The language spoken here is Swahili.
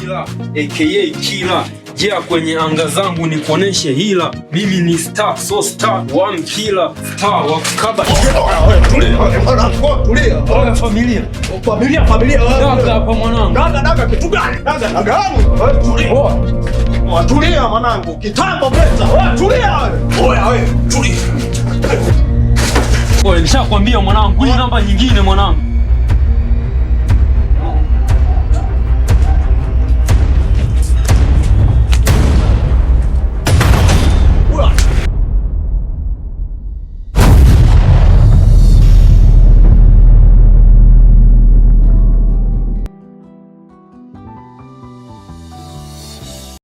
Kila aka Kila, jia kwenye anga zangu nikuoneshe hila. Mimi ni star, so star, one killer, star wa kukaba. Tulia. Familia. Daga hapa mwanangu. Daga kitu gani? Daga yangu. Tulia mwanangu. Kitambo pesa. Tulia. Oya, tulia. Nishakwambia mwanangu, hii namba nyingine mwanangu.